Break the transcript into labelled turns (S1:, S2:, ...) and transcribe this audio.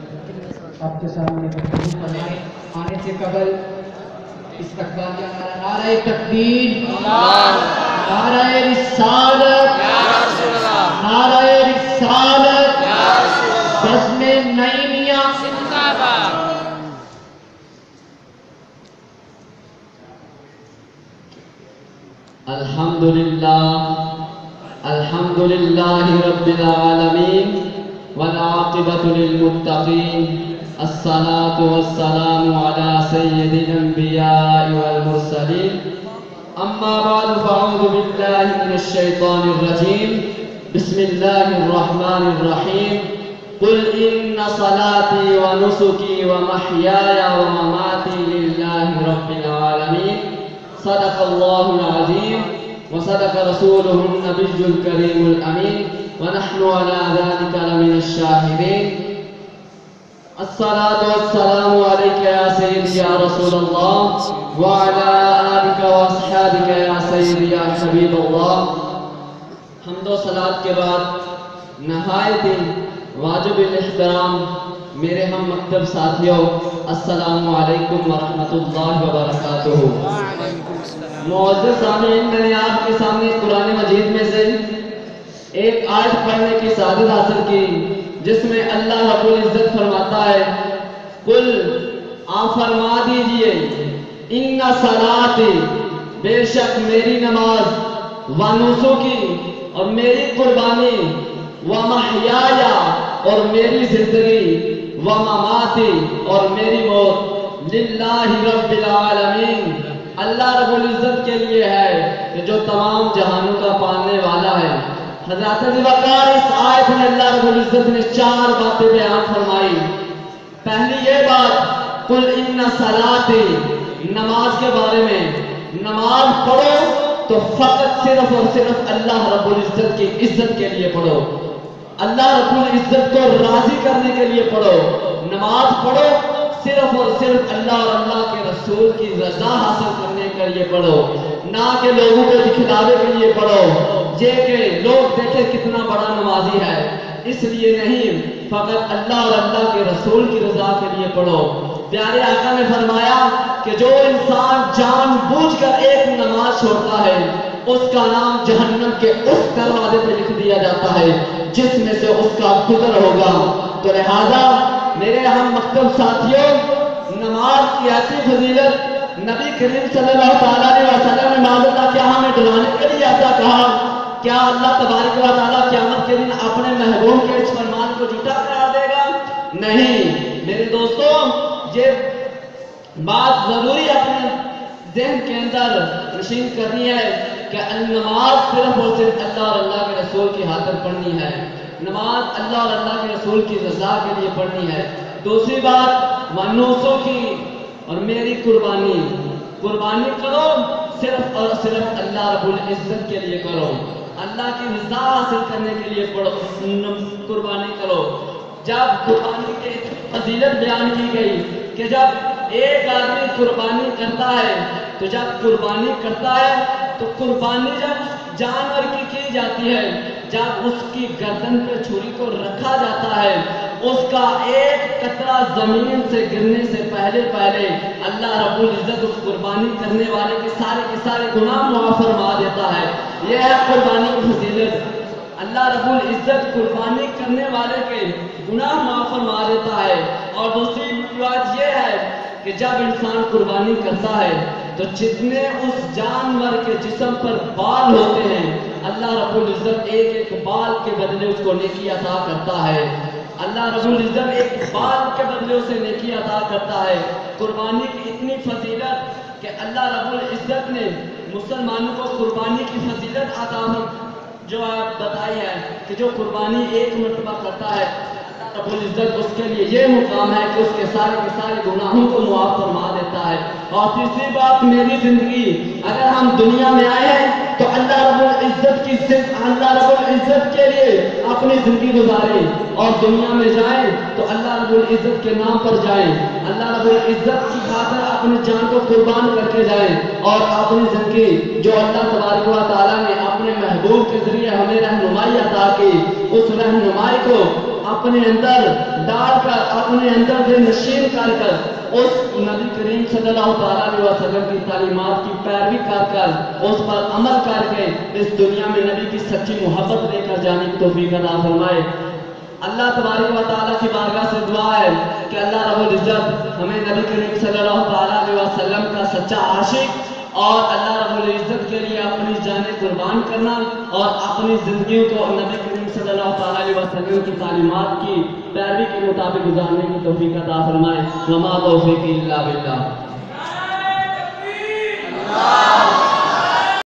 S1: آپ کے سامنے گفتگو فرمائیں آنے سے قبل استقبالیہ نعرہ تکبیر، نعرہ رسالت، نعرہ رسالت، بزم نعیمیہ الحمدللہ رب العالمین والعاقبۃ للمتقین الصلاة والسلام على سید الانبیاء والمرسلین اما بعد فاعوذ باللہ من الشیطان الرجیم بسم اللہ الرحمن الرحیم قل ان صلاتی ونسکی ومحیای ومماتی للہ رب العالمین صدق اللہ العظیم وصدق رسوله النبی الکریم الامین ونحن على ذلك لمن الشاہدین الصلاة والسلام علیکہ یا سیدی یا رسول اللہ وعلى آلک واصحابک یا سیدی یا حبیب اللہ۔ حمد و صلاة کے بعد نہایت واجب الاحترام میرے ہم مکتب ساتھیوں، السلام علیکم ورحمۃ اللہ وبرکاتہ۔ معزز سامعین، میں نے آپ کے سامنے قرآن مجید میں سے ایک آیت پڑھنے کی سعادت حاصل کی جس میں اللہ رب العزت فرماتا ہے قل آپ فرما دیجئے ان صلاتی بے شک میری نماز ونسکی اور میری قربانی ومحیایا اور میری زندگی ومماتی اور میری موت للہ رب العالمین اللہ رب العزت کے لیے ہے کہ جو تمام جہانوں کا پالنے والا ہے۔ حضرت ابی بکر اس آیت میں اللہ رب العزت نے 4 باتیں بیان فرمائی۔ پہلی یہ بات قل ان صلاتی، نماز کے بارے میں، نماز پڑھو تو فقط صرف اور صرف اللہ رب العزت کی عزت کے لیے پڑھو، اللہ رب العزت کو راضی کرنے کے لیے پڑھو۔ نماز پڑھو صرف اور صرف اللہ اور اللہ کے رسول کی رضا حاصل کرنے کے لیے پڑھو، نہ کہ لوگوں کو دکھلاوے کے لیے پڑھو یہ کہ لوگ دیکھیں کتنا بڑا نمازی ہے، اس لیے نہیں، فقط اللہ اور اللہ کے رسول کی رضا کے لیے پڑھو۔ پیارے آقا نے فرمایا کہ جو انسان جان بوجھ کر ایک نماز چھوڑتا ہے اس کا نام جہنم کے اس دروازے پہ لکھ دیا جاتا ہے جس میں سے اس کا گزر ہوگا۔ تو لہذا میرے ہم مکتب ساتھیوں، نماز کی ایسی فضیلت نبی کریم صلی اللہ علیہ وسلم نے معاذ اللہ کیا ہمیں ڈرانے کے لیے ایسا کہا؟ کیا اللہ تبارک و تعالیٰ قیامت کے دن اپنے محبوب کے اس فرمان کو جھوٹا قرار دے گا؟ نہیں میرے دوستوں، یہ بات ضروری اپنے ذہن کے اندر نشین کرنی ہے کہ نماز صرف اور صرف اللہ اور اللہ کے رسول کی خاطر پڑھنی ہے، نماز اللہ اور اللہ کے رسول کی رضا کے لیے پڑھنی ہے۔ دوسری بات ونوسوں کی اور میری قربانی کرو صرف اور صرف اللہ رب العزت کے لیے کرو، اللہ کی رضا حاصل کرنے کے لیے قربانی کرو۔ جب قربانی کی فضیلت بیان کی گئی کہ جب ایک آدمی قربانی کرتا ہے تو جب قربانی کرتا ہے تو قربانی جب جانور کی جاتی ہے، جب اس کی گردن پہ چھری کو رکھا جاتا ہے، اس کا ایک قطرہ زمین سے گرنے سے پہلے اللہ رب العزت اس قربانی کرنے والے کے سارے گناہ معاف فرما دیتا ہے۔ یہ ہے قربانی کی فضیلت، اللہ رب العزت قربانی کرنے والے کے گناہ معاف فرما دیتا ہے۔ اور دوسری بات یہ ہے کہ جب انسان قربانی کرتا ہے تو جتنے اس جانور کے جسم پر بال ہوتے ہیں اللہ رب العزت ایک ایک بال کے بدلے اس کو نیکی عطا کرتا ہے، اللہ رب العزت ایک بال کے بدلے اسے نیکی عطا کرتا ہے۔ قربانی کی اتنی فضیلت کہ اللہ رب العزت نے مسلمانوں کو قربانی کی فضیلت عطا جو آپ بتائی ہے کہ جو قربانی ایک مرتبہ کرتا ہے اللہ رب العزت اس کے لیے یہ مقام ہے کہ اس کے سارے گناہوں کو معاف فرما دیتا ہے۔ اور تیسری بات میری زندگی، اگر ہم دنیا میں آئے ہیں تو اللہ رب العزت کے لیے اپنی زندگی گزاریں، اور دنیا میں جائیں تو اللہ رب العزت کے نام پر جائیں، اللہ رب العزت کی خاطر اپنی جان کو قربان کر کے جائیں، اور اپنی زندگی جو اللہ تبارک و تعالیٰ نے اپنے محبوب کے ذریعے ہمیں رہنمائی عطا کی، اس رہنمائی کو اپنے اندر ڈال کر اور انہیں اندر دل نشین کر اس نبی کریم صلی اللہ علیہ وسلم کی تعلیمات کی پیروی کر اس پر عمل کر کے اس دنیا میں نبی کی سچی محبت لے کر جانے کی توفیق عطا فرمائے۔ اللہ تبارک و تعالیٰ کی بارگاہ سے دعا ہے کہ اللہ رب العزت ہمیں نبی کریم صلی اللہ علیہ وسلم کا سچا عاشق اور اللہ رب العزت کے لیے اپنی جانیں قربان کرنا اور اپنی زندگیوں کو نبی کریم صلی اللہ علیہ وسلم کی تعلیمات کی پیروی کے مطابق گزارنے کی توفیق عطا فرمائے۔ وما توفیقی الا باللہ۔